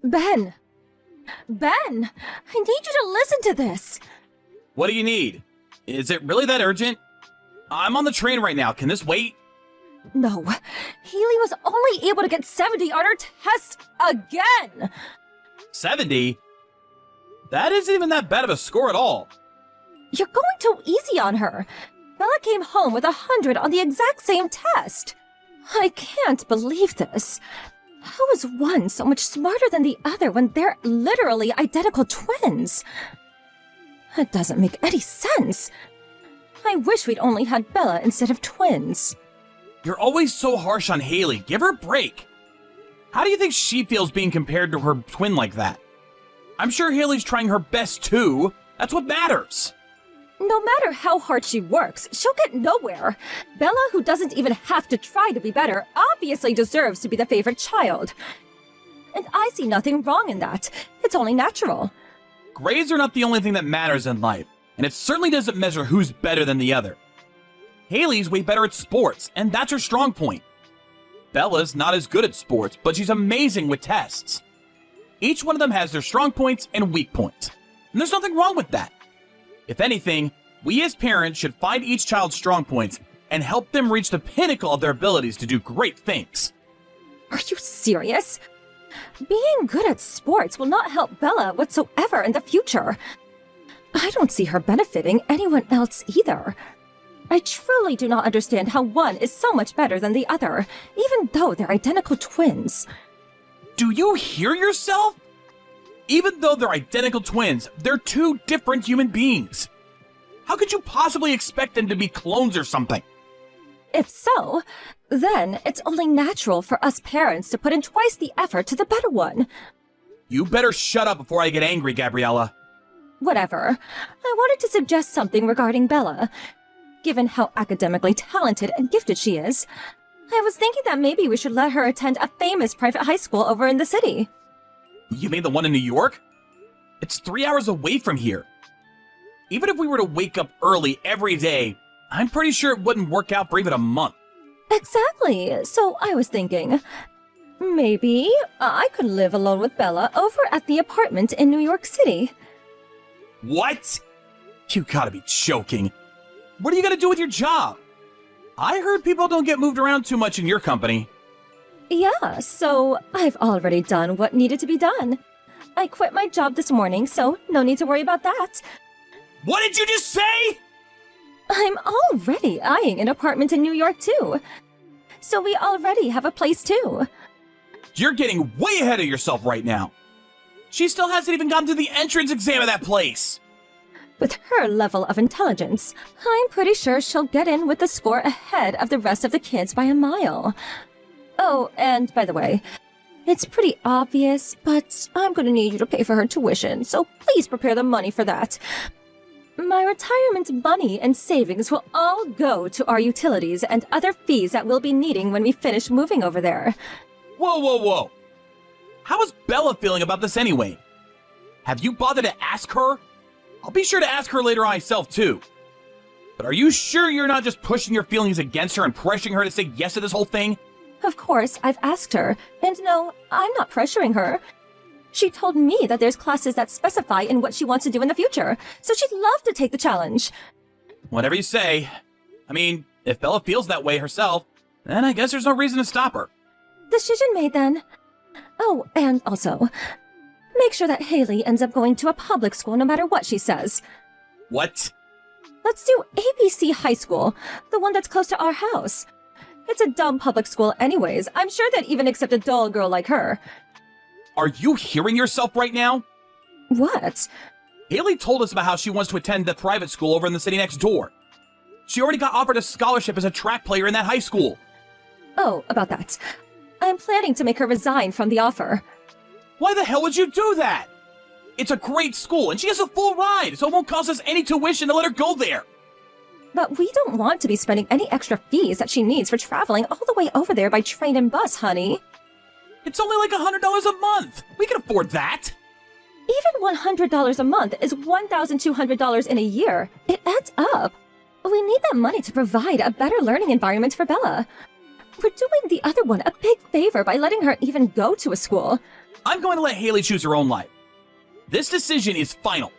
Ben! Ben! I need you to listen to this! What do you need? Is it really that urgent? I'm on the train right now. Can this wait? No. Haley was only able to get 70 on her test again! 70? That isn't even that bad of a score at all. You're going too easy on her. Bella came home with 100 on the exact same test. I can't believe this. How is one so much smarter than the other when they're literally identical twins? It doesn't make any sense. I wish we'd only had Bella instead of twins. You're always so harsh on Haley. Give her a break. How do you think she feels being compared to her twin like that? I'm sure Haley's trying her best too. That's what matters. No matter how hard she works, she'll get nowhere. Bella, who doesn't even have to try to be better, obviously deserves to be the favorite child. And I see nothing wrong in that. It's only natural. Grades are not the only thing that matters in life, and it certainly doesn't measure who's better than the other. Haley's way better at sports, and that's her strong point. Bella's not as good at sports, but she's amazing with tests. Each one of them has their strong points and weak points, and there's nothing wrong with that. If anything, we as parents should find each child's strong points and help them reach the pinnacle of their abilities to do great things. Are you serious? Being good at sports will not help Bella whatsoever in the future. I don't see her benefiting anyone else either. I truly do not understand how one is so much better than the other, even though they're identical twins. Do you hear yourself? Even though they're identical twins, they're two different human beings. How could you possibly expect them to be clones or something? If so, then it's only natural for us parents to put in twice the effort to the better one. You better shut up before I get angry, Gabriella. Whatever. I wanted to suggest something regarding Bella. Given how academically talented and gifted she is, I was thinking that maybe we should let her attend a famous private high school over in the city. You mean the one in New York? It's 3 hours away from here. Even if we were to wake up early every day, I'm pretty sure it wouldn't work out for even a month. Exactly. So I was thinking, maybe I could live alone with Bella over at the apartment in New York City. What? You gotta be joking. What are you gonna do with your job? I heard people don't get moved around too much in your company. Yeah, so I've already done what needed to be done. I quit my job this morning, so no need to worry about that. What did you just say? I'm already eyeing an apartment in New York, too. So we already have a place, too. You're getting way ahead of yourself right now. She still hasn't even gotten to the entrance exam of that place. With her level of intelligence, I'm pretty sure she'll get in with the score ahead of the rest of the kids by a mile. Oh, and by the way, it's pretty obvious, but I'm gonna need you to pay for her tuition, so please prepare the money for that. My retirement money and savings will all go to our utilities and other fees that we'll be needing when we finish moving over there. Whoa, whoa, whoa. How is Bella feeling about this anyway? Have you bothered to ask her? I'll be sure to ask her later on myself too. But are you sure you're not just pushing your feelings against her and pressuring her to say yes to this whole thing? Of course, I've asked her, and no, I'm not pressuring her. She told me that there's classes that specify in what she wants to do in the future, so she'd love to take the challenge. Whatever you say. I mean, if Bella feels that way herself, then I guess there's no reason to stop her. Decision made then. Oh, and also, make sure that Haley ends up going to a public school no matter what she says. What? Let's do ABC High School, the one that's close to our house. It's a dumb public school anyways. I'm sure they'd even accept a dull girl like her. Are you hearing yourself right now? What? Haley told us about how she wants to attend the private school over in the city next door. She already got offered a scholarship as a track player in that high school. Oh, about that. I'm planning to make her resign from the offer. Why the hell would you do that? It's a great school, and she has a full ride, so it won't cost us any tuition to let her go there. But we don't want to be spending any extra fees that she needs for traveling all the way over there by train and bus, honey. It's only like $100 a month. We can afford that. Even $100 a month is $1,200 in a year. It adds up. We need that money to provide a better learning environment for Bella. We're doing the other one a big favor by letting her even go to a school. I'm going to let Haley choose her own life. This decision is final.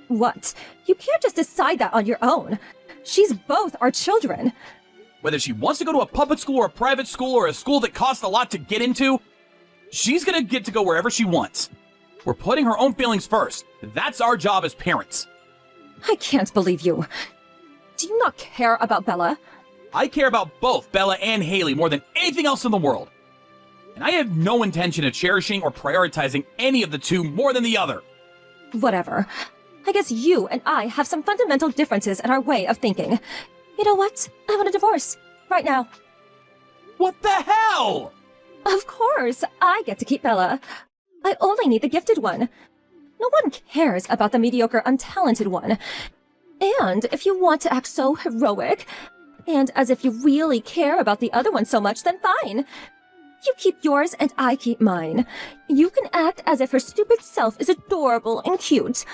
What? You can't just decide that on your own. She's both our children. Whether she wants to go to a public school or a private school or a school that costs a lot to get into, she's gonna get to go wherever she wants. We're putting her own feelings first. That's our job as parents. I can't believe you. Do you not care about Bella? I care about both Bella and Haley more than anything else in the world. And I have no intention of cherishing or prioritizing any of the two more than the other. Whatever. I guess you and I have some fundamental differences in our way of thinking. You know what? I want a divorce. Right now. What the hell? Of course, I get to keep Bella. I only need the gifted one. No one cares about the mediocre, untalented one. And if you want to act so heroic, and as if you really care about the other one so much, then fine. You keep yours and I keep mine. You can act as if her stupid self is adorable and cute.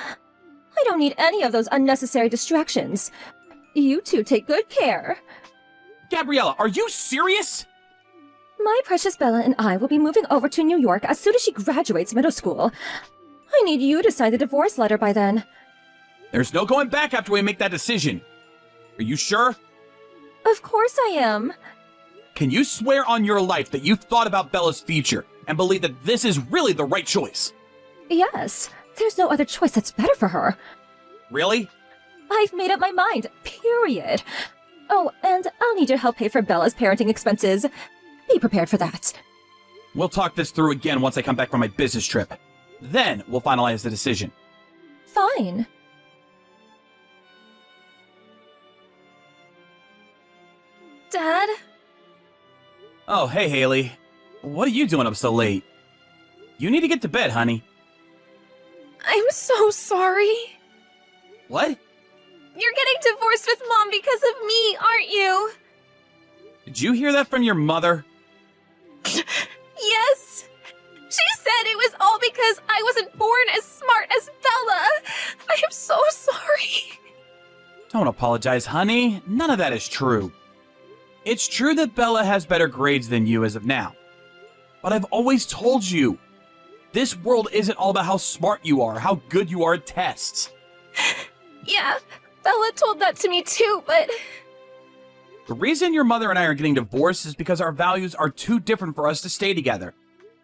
I don't need any of those unnecessary distractions. You two take good care. Gabriella, are you serious? My precious Bella and I will be moving over to New York as soon as she graduates middle school. I need you to sign the divorce letter by then. There's no going back after we make that decision. Are you sure? Of course I am. Can you swear on your life that you've thought about Bella's future and believe that this is really the right choice? Yes, there's no other choice that's better for her. Really? I've made up my mind, period. Oh, and I'll need your help pay for Bella's parenting expenses. Be prepared for that. We'll talk this through again once I come back from my business trip. Then we'll finalize the decision. Fine. Dad? Oh, hey, Haley. What are you doing up so late? You need to get to bed, honey. I'm so sorry. What? You're getting divorced with Mom because of me, aren't you? Did you hear that from your mother? Yes. She said it was all because I wasn't born as smart as Bella. I am so sorry. Don't apologize, honey. None of that is true. It's true that Bella has better grades than you as of now. But I've always told you, this world isn't all about how smart you are, how good you are at tests. Yeah, Bella told that to me too, but... The reason your mother and I are getting divorced is because our values are too different for us to stay together.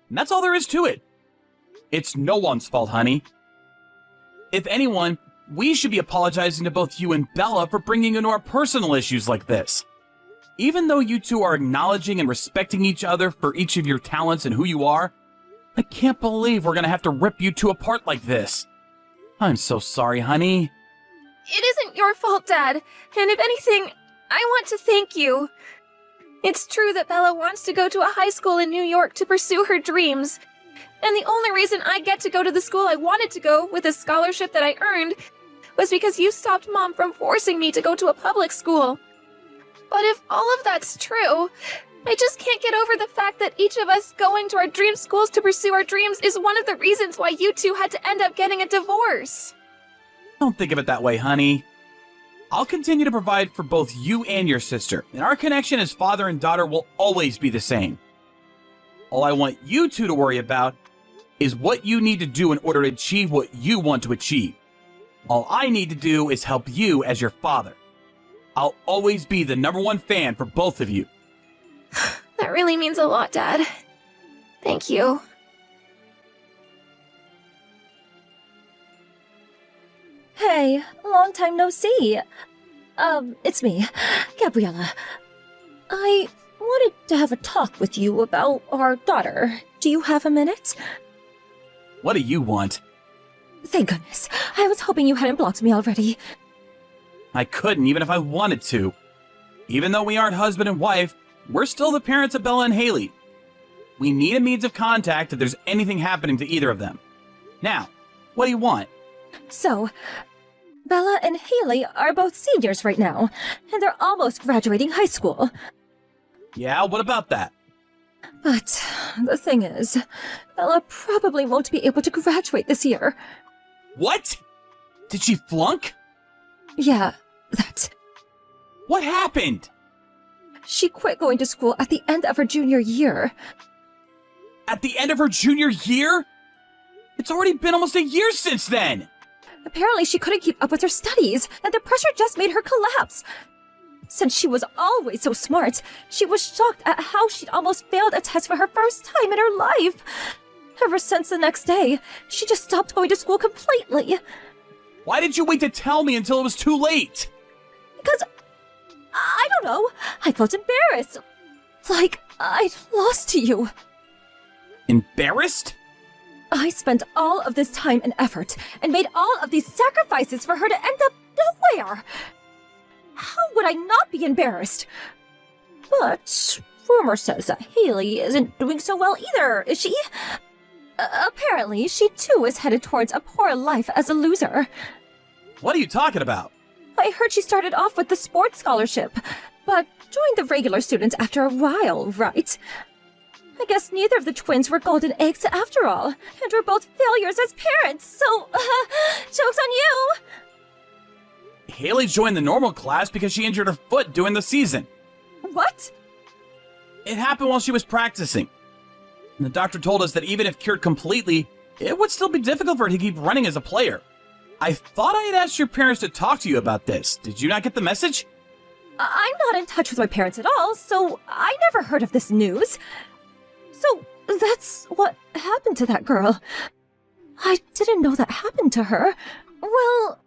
And that's all there is to it. It's no one's fault, honey. If anyone, we should be apologizing to both you and Bella for bringing into our personal issues like this. Even though you two are acknowledging and respecting each other for each of your talents and who you are, I can't believe we're gonna have to rip you two apart like this. I'm so sorry, honey. It isn't your fault, Dad. And if anything, I want to thank you. It's true that Bella wants to go to a high school in New York to pursue her dreams. And the only reason I get to go to the school I wanted to go with a scholarship that I earned was because you stopped Mom from forcing me to go to a public school. But if all of that's true, I just can't get over the fact that each of us going to our dream schools to pursue our dreams is one of the reasons why you two had to end up getting a divorce. Don't think of it that way, honey. I'll continue to provide for both you and your sister, and our connection as father and daughter will always be the same. All I want you two to worry about is what you need to do in order to achieve what you want to achieve. All I need to do is help you as your father. I'll always be the #1 fan for both of you. That really means a lot, Dad. Thank you. Hey, long time no see. It's me, Gabriella. I wanted to have a talk with you about our daughter. Do you have a minute? What do you want? Thank goodness. I was hoping you hadn't blocked me already. I couldn't even if I wanted to. Even though we aren't husband and wife, we're still the parents of Bella and Haley. We need a means of contact if there's anything happening to either of them. Now, what do you want? So, Bella and Haley are both seniors right now, and they're almost graduating high school. Yeah, what about that? But the thing is, Bella probably won't be able to graduate this year. What? Did she flunk? Yeah, that. What happened? She quit going to school at the end of her junior year. At the end of her junior year? It's already been almost a year since then! Apparently she couldn't keep up with her studies, and the pressure just made her collapse. Since she was always so smart, she was shocked at how she'd almost failed a test for her first time in her life. Ever since the next day, she just stopped going to school completely. Why did you wait to tell me until it was too late? Because, I don't know, I felt embarrassed. Like I'd lost to you. Embarrassed? I spent all of this time and effort and made all of these sacrifices for her to end up nowhere. How would I not be embarrassed? But rumor says that Haley isn't doing so well either, is she? Apparently, she too is headed towards a poor life as a loser. What are you talking about? I heard she started off with the sports scholarship, but joined the regular students after a while, right? I guess neither of the twins were golden eggs after all, and we're both failures as parents, so, joke's on you! Haley joined the normal class because she injured her foot during the season. What? It happened while she was practicing. And the doctor told us that even if cured completely, it would still be difficult for her to keep running as a player. I thought I had asked your parents to talk to you about this. Did you not get the message? I'm not in touch with my parents at all, so I never heard of this news. So, that's what happened to that girl. I didn't know that happened to her. Well,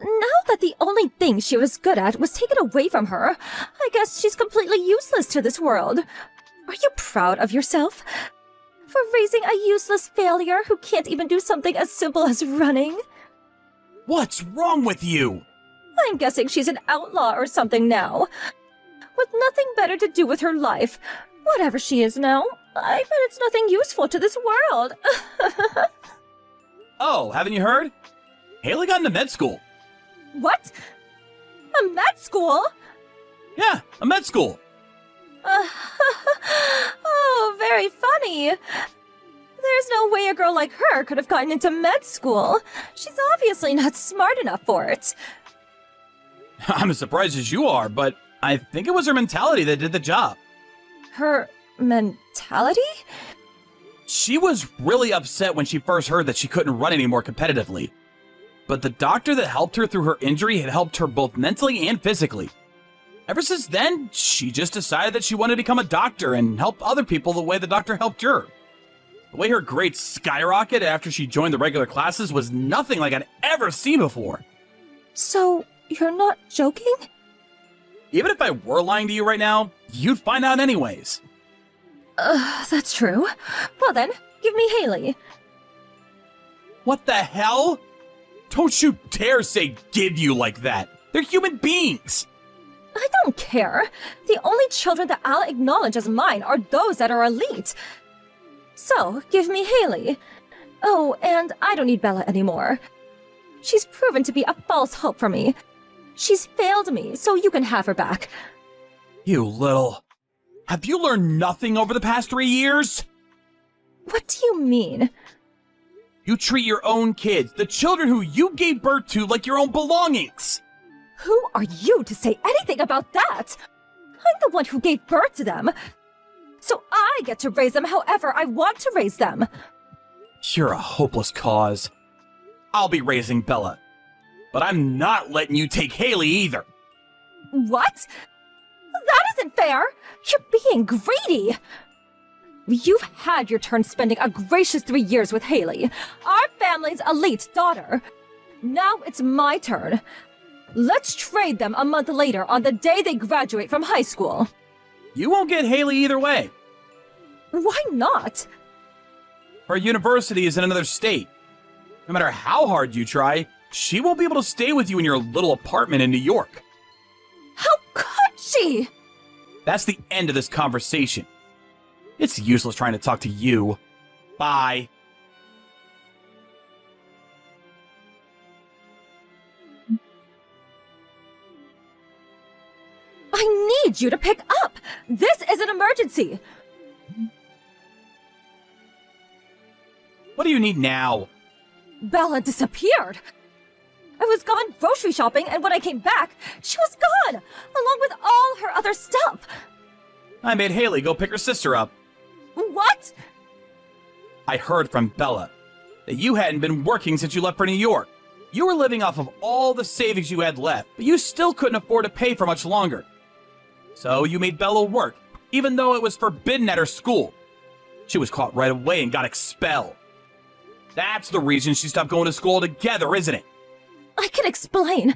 now that the only thing she was good at was taken away from her, I guess she's completely useless to this world. Are you proud of yourself? For raising a useless failure who can't even do something as simple as running? What's wrong with you? I'm guessing she's an outlaw or something now. With nothing better to do with her life. Whatever she is now, I bet it's nothing useful to this world. Oh, haven't you heard? Haley got into med school. What? A med school? Yeah, a med school. Oh, very funny. There's no way a girl like her could have gotten into med school. She's obviously not smart enough for it. I'm as surprised as you are, but I think it was her mentality that did the job. Her mentality? She was really upset when she first heard that she couldn't run anymore competitively. But the doctor that helped her through her injury had helped her both mentally and physically. Ever since then, she just decided that she wanted to become a doctor and help other people the way the doctor helped her. The way her grades skyrocketed after she joined the regular classes was nothing like I'd ever seen before. So, you're not joking? Even if I were lying to you right now, you'd find out anyways. That's true. Well then, give me Haley. What the hell? Don't you dare say give you like that. They're human beings. I don't care. The only children that I'll acknowledge as mine are those that are elite. So, give me Haley. Oh, and I don't need Bella anymore. She's proven to be a false hope for me. She's failed me, so you can have her back. You little... Have you learned nothing over the past 3 years? What do you mean? You treat your own kids, the children who you gave birth to, like your own belongings. Who are you to say anything about that? I'm the one who gave birth to them. So I get to raise them however I want to raise them. You're a hopeless cause. I'll be raising Bella. But I'm not letting you take Haley either. What? That isn't fair! You're being greedy! You've had your turn spending a gracious 3 years with Haley, our family's elite daughter. Now it's my turn. Let's trade them a month later on the day they graduate from high school. You won't get Haley either way. Why not? Her university is in another state. No matter how hard you try, she won't be able to stay with you in your little apartment in New York. How could she? That's the end of this conversation. It's useless trying to talk to you. Bye. I need you to pick up! This is an emergency! What do you need now? Bella disappeared! I was gone grocery shopping, and when I came back, she was gone! Along with all her other stuff! I made Haley go pick her sister up. What? I heard from Bella that you hadn't been working since you left for New York. You were living off of all the savings you had left, but you still couldn't afford to pay for much longer. So you made Bella work, even though it was forbidden at her school. She was caught right away and got expelled. That's the reason she stopped going to school altogether, isn't it? I can explain.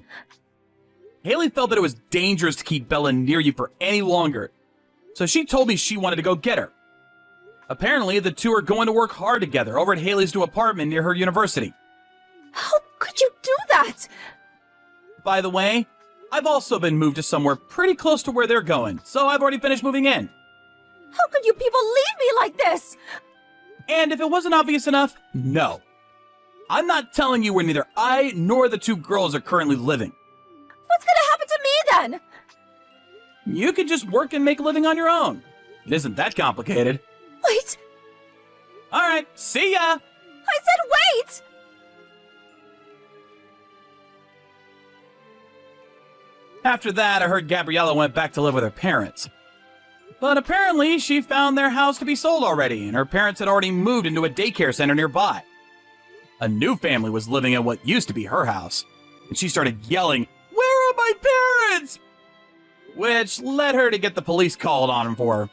Haley felt that it was dangerous to keep Bella near you for any longer, so she told me she wanted to go get her. Apparently, the two are going to work hard together over at Haley's new apartment near her university. How could you do that? By the way, I've also been moved to somewhere pretty close to where they're going, so I've already finished moving in. How could you people leave me like this? And if it wasn't obvious enough, no. I'm not telling you where neither I nor the two girls are currently living. What's gonna happen to me then? You could just work and make a living on your own. It isn't that complicated. Wait, Alright, see ya! I said wait! After that, I heard Gabriella went back to live with her parents. But apparently, she found their house to be sold already, and her parents had already moved into a daycare center nearby. A new family was living at what used to be her house, and she started yelling, "Where are my parents?" Which led her to get the police called on them for her.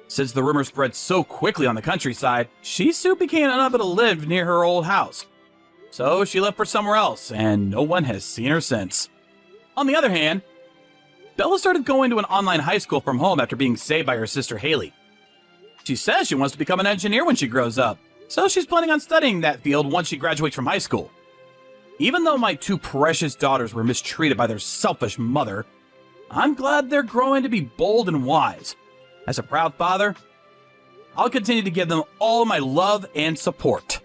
Since the rumor spread so quickly on the countryside, she soon became unable to live near her old house. So she left for somewhere else, and no one has seen her since. On the other hand, Bella started going to an online high school from home after being saved by her sister Haley. She says she wants to become an engineer when she grows up, so she's planning on studying that field once she graduates from high school. Even though my two precious daughters were mistreated by their selfish mother, I'm glad they're growing to be bold and wise. As a proud father, I'll continue to give them all my love and support.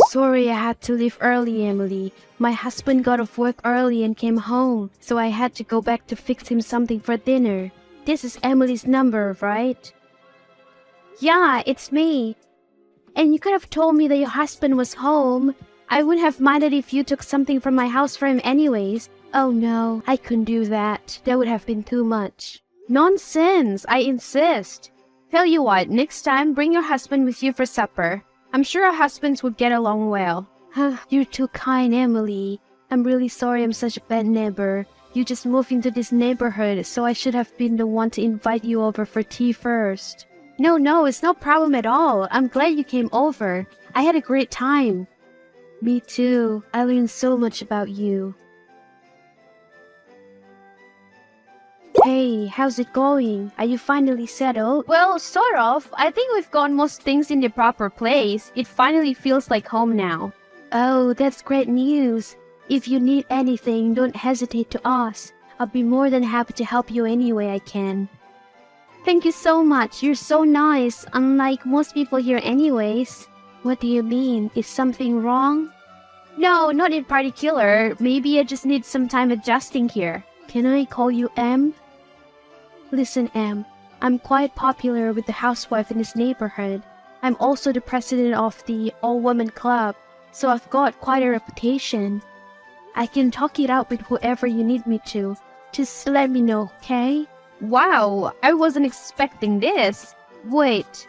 Sorry I had to leave early, Emily. My husband got off work early and came home, so I had to go back to fix him something for dinner. This is Emily's number, right? Yeah, it's me. And you could have told me that your husband was home. I wouldn't have minded if you took something from my house for him anyways. Oh no, I couldn't do that. That would have been too much. Nonsense, I insist. Tell you what, next time bring your husband with you for supper. I'm sure our husbands would get along well. You're too kind, Emily. I'm really sorry I'm such a bad neighbor. You just moved into this neighborhood, so I should have been the one to invite you over for tea first. No, it's no problem at all. I'm glad you came over. I had a great time. Me too. I learned so much about you. Hey, how's it going? Are you finally settled? Well, sort of. I think we've got most things in the proper place. It finally feels like home now. Oh, that's great news. If you need anything, don't hesitate to ask. I'll be more than happy to help you any way I can. Thank you so much. You're so nice, unlike most people here anyways. What do you mean? Is something wrong? No, not in particular. Maybe I just need some time adjusting here. Can I call you Em? Listen, Em, I'm quite popular with the housewife in this neighborhood. I'm also the president of the all-woman club, so I've got quite a reputation. I can talk it out with whoever you need me to. Just let me know, okay? Wow, I wasn't expecting this. Wait,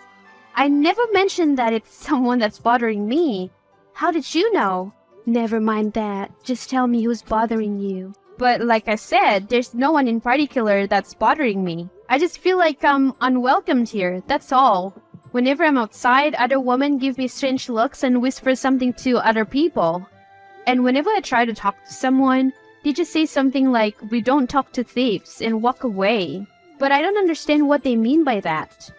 I never mentioned that it's someone that's bothering me. How did you know? Never mind that. Just tell me who's bothering you. But like I said, there's no one in particular that's bothering me. I just feel like I'm unwelcomed here, that's all. Whenever I'm outside, other women give me strange looks and whisper something to other people. And whenever I try to talk to someone, they just say something like, "We don't talk to thieves," and walk away. But I don't understand what they mean by that.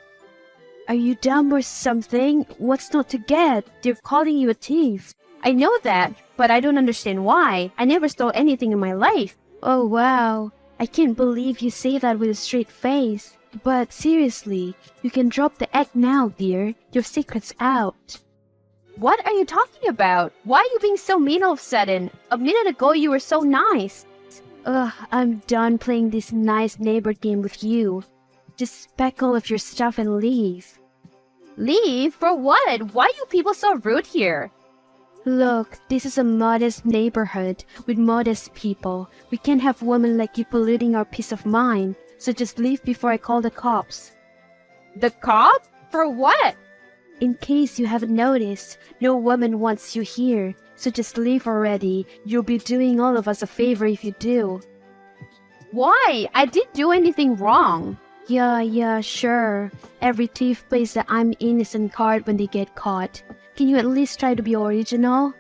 Are you dumb or something? What's not to get? They're calling you a thief. I know that, but I don't understand why. I never stole anything in my life. Oh wow, I can't believe you say that with a straight face. But seriously, you can drop the act now, dear. Your secret's out. What are you talking about? Why are you being so mean all of a sudden? A minute ago you were so nice. Ugh, I'm done playing this nice neighbor game with you. Just pack all of your stuff and leave. Leave? For what? Why are you people so rude here? Look, this is a modest neighborhood with modest people. We can't have women like you polluting our peace of mind. So just leave before I call the cops. The cop? For what? In case you haven't noticed, no woman wants you here, so just leave already. You'll be doing all of us a favor if you do. Why? I didn't do anything wrong. Yeah, sure. Every thief plays the I'm innocent card when they get caught. Can you at least try to be original?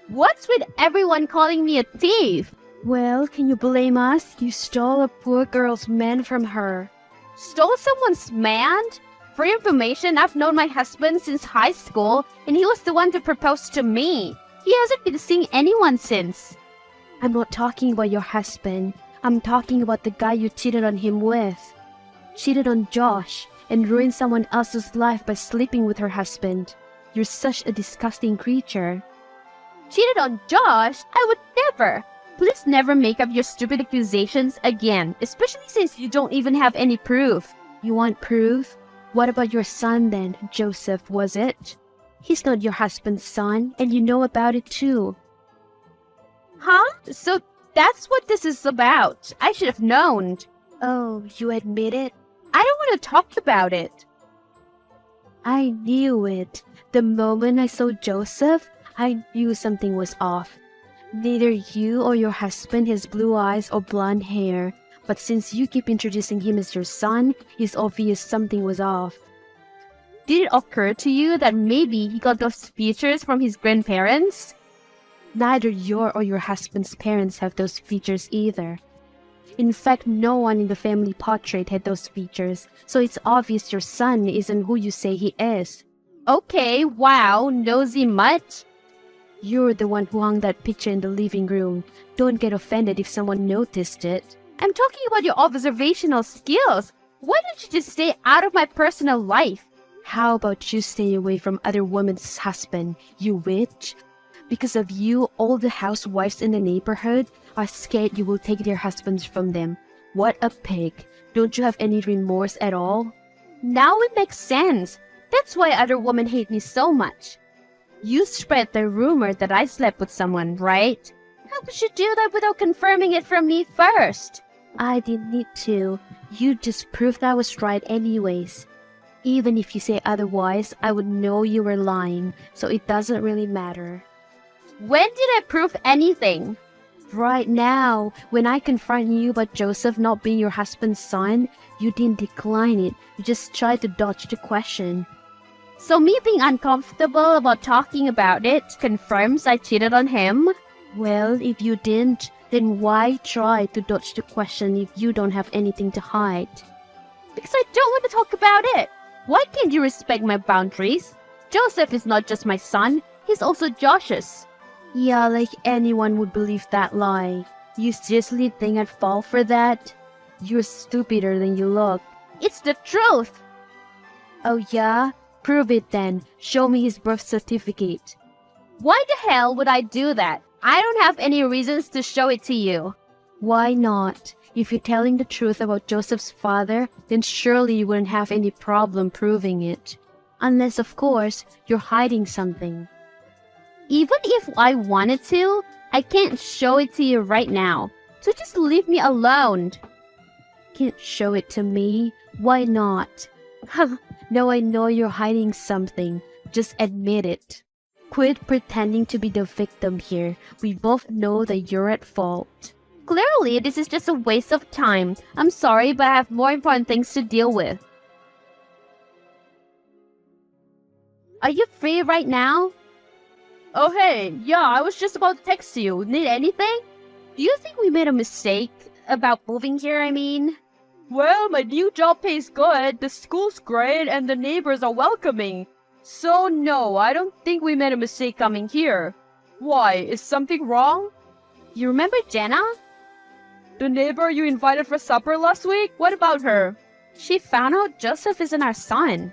What's with everyone calling me a thief? Well, can you blame us? You stole a poor girl's man from her. Stole someone's man? For your information, I've known my husband since high school, and he was the one to propose to me. He hasn't been seeing anyone since. I'm not talking about your husband. I'm talking about the guy you cheated on him with. Cheated on Josh and ruined someone else's life by sleeping with her husband. You're such a disgusting creature. Cheated on Josh? I would never. Please never make up your stupid accusations again, especially since you don't even have any proof. You want proof? What about your son then, Joseph, was it? He's not your husband's son, and you know about it too. Huh? So that's what this is about. I should have known. Oh, you admit it? I don't want to talk about it. I knew it. The moment I saw Joseph, I knew something was off. Neither you or your husband has blue eyes or blonde hair, but since you keep introducing him as your son, it's obvious something was off. Did it occur to you that maybe he got those features from his grandparents? Neither your or your husband's parents have those features either. In fact, no one in the family portrait had those features, so it's obvious your son isn't who you say he is. Okay, wow, nosy much? You're the one who hung that picture in the living room. Don't get offended if someone noticed it. I'm talking about your observational skills. Why don't you just stay out of my personal life? How about you stay away from other women's husband, you witch? Because of you, all the housewives in the neighborhood are scared you will take their husbands from them. What a pig. Don't you have any remorse at all? Now it makes sense. That's why other women hate me so much. You spread the rumor that I slept with someone, right? How could you do that without confirming it from me first? I didn't need to. You just proved I was right anyways. Even if you say otherwise, I would know you were lying, so it doesn't really matter. When did I prove anything? Right now, when I confront you about Joseph not being your husband's son, you didn't decline it. You just tried to dodge the question. So me being uncomfortable about talking about it confirms I cheated on him? Well, if you didn't, then why try to dodge the question if you don't have anything to hide? Because I don't want to talk about it. Why can't you respect my boundaries? Joseph is not just my son, he's also Josh's. Yeah, like anyone would believe that lie. You seriously think I'd fall for that? You're stupider than you look. It's the truth! Oh yeah? Prove it then. Show me his birth certificate. Why the hell would I do that? I don't have any reasons to show it to you. Why not? If you're telling the truth about Joseph's father, then surely you wouldn't have any problem proving it. Unless, of course, you're hiding something. Even if I wanted to, I can't show it to you right now. So just leave me alone. Can't show it to me? Why not? Now I know you're hiding something. Just admit it. Quit pretending to be the victim here. We both know that you're at fault. Clearly, this is just a waste of time. I'm sorry, but I have more important things to deal with. Are you free right now? Oh hey, yeah, I was just about to text you. Need anything? Do you think we made a mistake about moving here, I mean? Well, my new job pays good, the school's great, and the neighbors are welcoming. So no, I don't think we made a mistake coming here. Why, is something wrong? You remember Jenna? The neighbor you invited for supper last week? What about her? She found out Joseph isn't our son.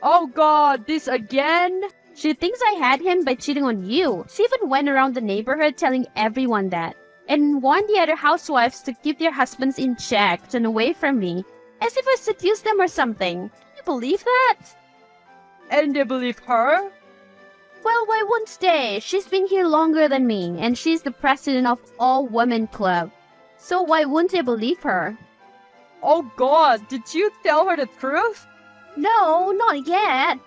Oh god, this again? She thinks I had him by cheating on you. She even went around the neighborhood telling everyone that. And warned the other housewives to keep their husbands in check and away from me. As if I seduced them or something. You believe that? And they believe her? Well, why wouldn't they? She's been here longer than me, and she's the president of All Women Club. So why wouldn't they believe her? Oh god, did you tell her the truth? No, not yet.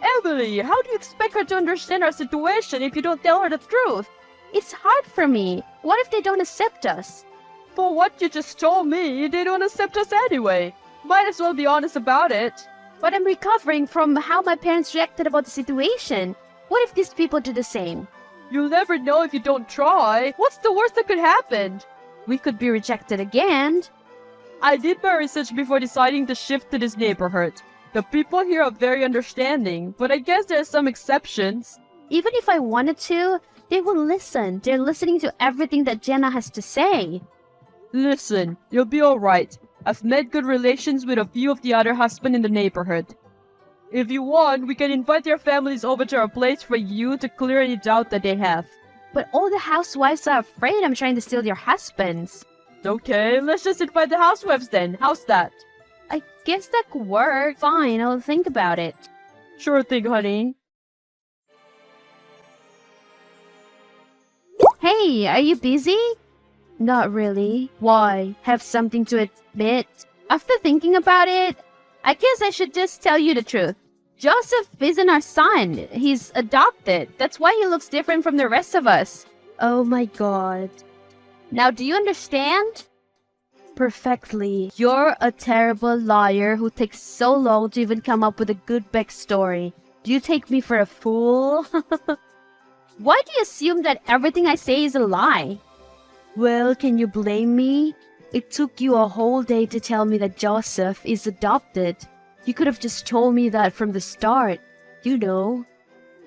Emily, how do you expect her to understand our situation if you don't tell her the truth? It's hard for me. What if they don't accept us? For what you just told me, they don't accept us anyway. Might as well be honest about it. But I'm recovering from how my parents reacted about the situation. What if these people do the same? You'll never know if you don't try. What's the worst that could happen? We could be rejected again. I did my research before deciding to shift to this neighborhood. The people here are very understanding, but I guess there are some exceptions. Even if I wanted to, they will listen. They're listening to everything that Jenna has to say. Listen, you'll be alright. I've made good relations with a few of the other husbands in the neighborhood. If you want, we can invite their families over to our place for you to clear any doubt that they have. But all the housewives are afraid I'm trying to steal their husbands. Okay, let's just invite the housewives then. How's that? I guess that could work. Fine, I'll think about it. Sure thing, honey. Hey, are you busy? Not really. Why? Have something to admit? After thinking about it, I guess I should just tell you the truth. Joseph isn't our son. He's adopted. That's why he looks different from the rest of us. Oh my god. Now, do you understand? Perfectly. You're a terrible liar who takes so long to even come up with a good backstory. Do you take me for a fool? Why do you assume that everything I say is a lie? Well, can you blame me? It took you a whole day to tell me that Joseph is adopted. You could have just told me that from the start. You know.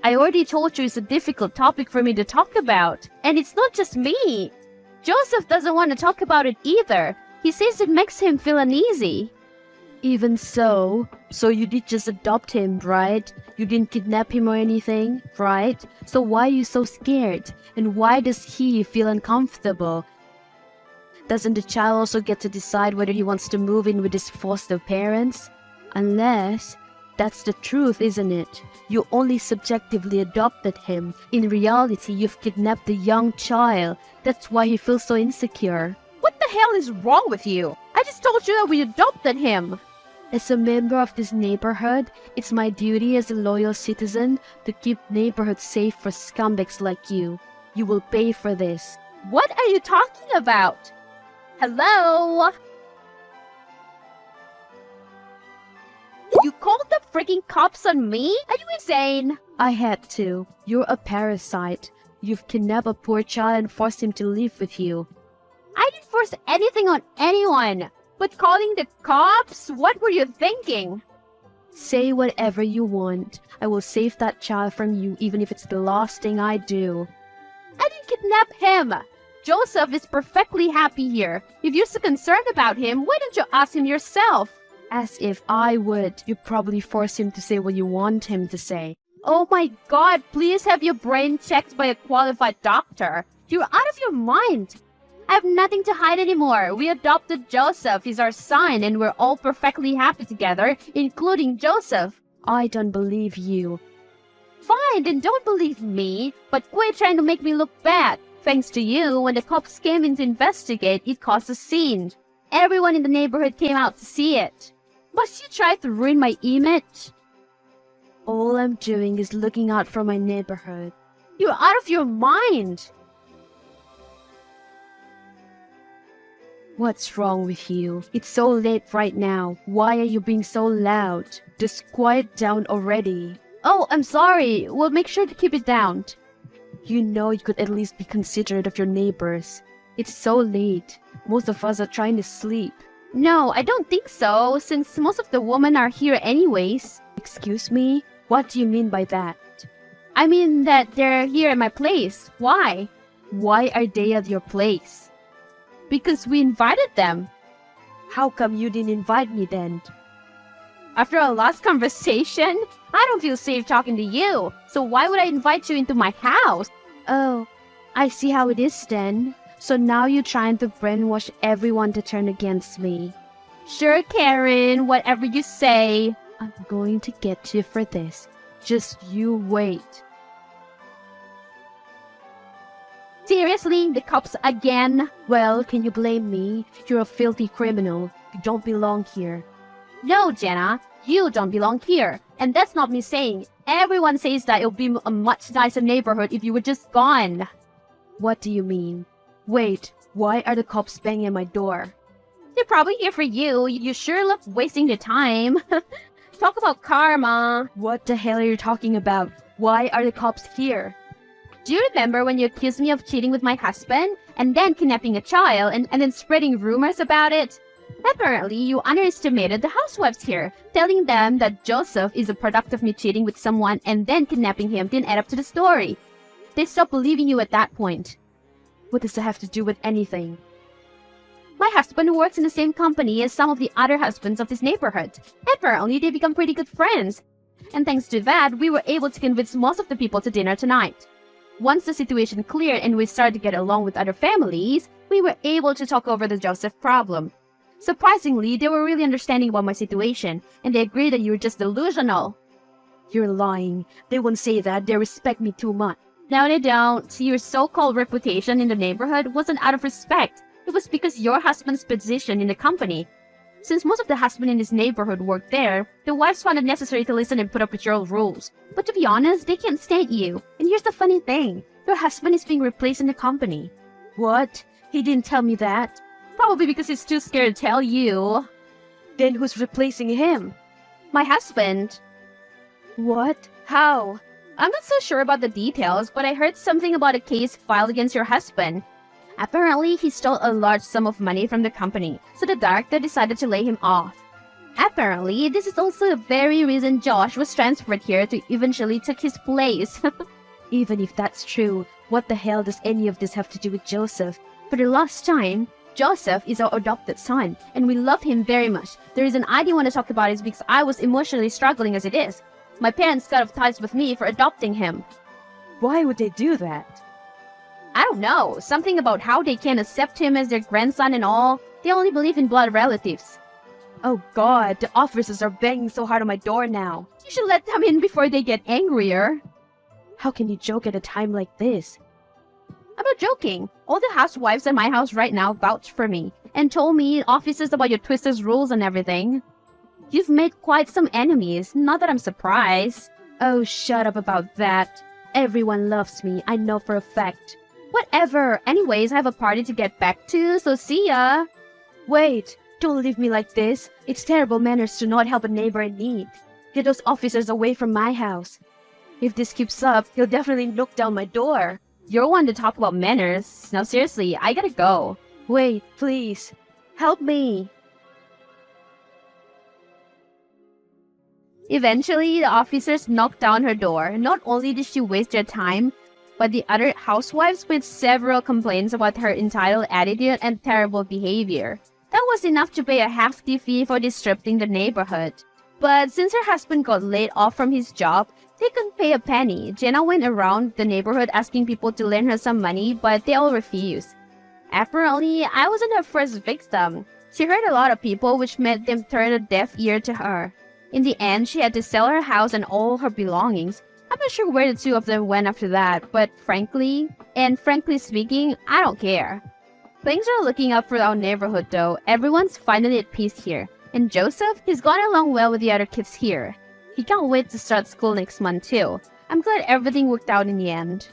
I already told you it's a difficult topic for me to talk about. And it's not just me. Joseph doesn't want to talk about it either. He says it makes him feel uneasy. Even so you did just adopt him, right? You didn't kidnap him or anything, right? So why are you so scared? And why does he feel uncomfortable? Doesn't the child also get to decide whether he wants to move in with his foster parents? Unless, that's the truth, isn't it? You only subjectively adopted him. In reality, you've kidnapped the young child. That's why he feels so insecure. What the hell is wrong with you? I just told you that we adopted him. As a member of this neighborhood, it's my duty as a loyal citizen to keep neighborhood safe for scumbags like you. You will pay for this. What are you talking about? Hello? You called the freaking cops on me? Are you insane? I had to. You're a parasite. You've kidnapped a poor child and forced him to live with you. I didn't force anything on anyone. But calling the cops? What were you thinking? Say whatever you want. I will save that child from you even if it's the last thing I do. I didn't kidnap him. Joseph is perfectly happy here. If you're so concerned about him, why don't you ask him yourself? As if I would. You probably force him to say what you want him to say. Oh my god, please have your brain checked by a qualified doctor. You're out of your mind. I have nothing to hide anymore. We adopted Joseph. He's our son and we're all perfectly happy together, including Joseph. I don't believe you. Fine, then don't believe me, but quit trying to make me look bad. Thanks to you, when the cops came in to investigate, it caused a scene. Everyone in the neighborhood came out to see it. Must you try to ruin my image? All I'm doing is looking out for my neighborhood. You're out of your mind! What's wrong with you? It's so late right now. Why are you being so loud? Just quiet down already. Oh, I'm sorry. We'll make sure to keep it down. You know you could at least be considerate of your neighbors. It's so late. Most of us are trying to sleep. No, I don't think so, since most of the women are here anyways. Excuse me? What do you mean by that? I mean that they're here at my place. Why? Why are they at your place? Because we invited them. How come you didn't invite me then? After our last conversation, I don't feel safe talking to you. So why would I invite you into my house? Oh, I see how it is then. So now you're trying to brainwash everyone to turn against me. Sure, Karen, whatever you say. I'm going to get you for this. Just you wait. Seriously, the cops again? Well, can you blame me? You're a filthy criminal. You don't belong here. No, Jenna. You don't belong here. And that's not me saying. Everyone says that it'll be a much nicer neighborhood if you were just gone. What do you mean? Wait, why are the cops banging at my door? They're probably here for you. You sure love wasting your time. Talk about karma. What the hell are you talking about? Why are the cops here? Do you remember when you accused me of cheating with my husband and then kidnapping a child and then spreading rumors about it? Apparently, you underestimated the housewives here, telling them that Joseph is a product of me cheating with someone and then kidnapping him didn't add up to the story. They stopped believing you at that point. What does that have to do with anything? My husband works in the same company as some of the other husbands of this neighborhood. Apparently, they become pretty good friends. And thanks to that, we were able to convince most of the people to dinner tonight. Once the situation cleared and we started to get along with other families, we were able to talk over the Joseph problem. Surprisingly, they were really understanding about my situation, and they agreed that you were just delusional. You're lying. They won't say that. They respect me too much. No, they don't. Your so-called reputation in the neighborhood wasn't out of respect. It was because your husband's position in the company. Since most of the husbands in this neighborhood work there, the wives found it necessary to listen and put up with your old rules. But to be honest, they can't stand you. And here's the funny thing. Your husband is being replaced in the company. What? He didn't tell me that. Probably because he's too scared to tell you. Then who's replacing him? My husband. What? How? I'm not so sure about the details, but I heard something about a case filed against your husband. Apparently, he stole a large sum of money from the company, so the director decided to lay him off. Apparently, this is also the very reason Josh was transferred here to eventually take his place. Even if that's true, what the hell does any of this have to do with Joseph? For the last time, Joseph is our adopted son, and we love him very much. The reason I didn't want to talk about it is because I was emotionally struggling as it is. My parents cut off ties with me for adopting him. Why would they do that? I don't know. Something about how they can't accept him as their grandson and all. They only believe in blood relatives. Oh god, the officers are banging so hard on my door now. You should let them in before they get angrier. How can you joke at a time like this? I'm not joking. All the housewives at my house right now vouch for me and told me officers about your twisted rules and everything. You've made quite some enemies. Not that I'm surprised. Oh, shut up about that. Everyone loves me, I know for a fact. Whatever. Anyways, I have a party to get back to, so see ya. Wait, don't leave me like this. It's terrible manners to not help a neighbor in need. Get those officers away from my house. If this keeps up, he'll definitely knock down my door. You're one to talk about manners. Now seriously, I gotta go. Wait, please. Help me. Eventually, the officers knocked down her door. Not only did she waste their time, but the other housewives made several complaints about her entitled attitude and terrible behavior. That was enough to pay a hefty fee for disrupting the neighborhood. But since her husband got laid off from his job, they couldn't pay a penny. Jenna went around the neighborhood asking people to lend her some money, but they all refused. Apparently, I wasn't her first victim. She hurt a lot of people, which made them turn a deaf ear to her. In the end, she had to sell her house and all her belongings. I'm not sure where the two of them went after that, but frankly speaking, I don't care. Things are looking up for our neighborhood though. Everyone's finally at peace here. And Joseph, he's gone along well with the other kids here. He can't wait to start school next month too. I'm glad everything worked out in the end.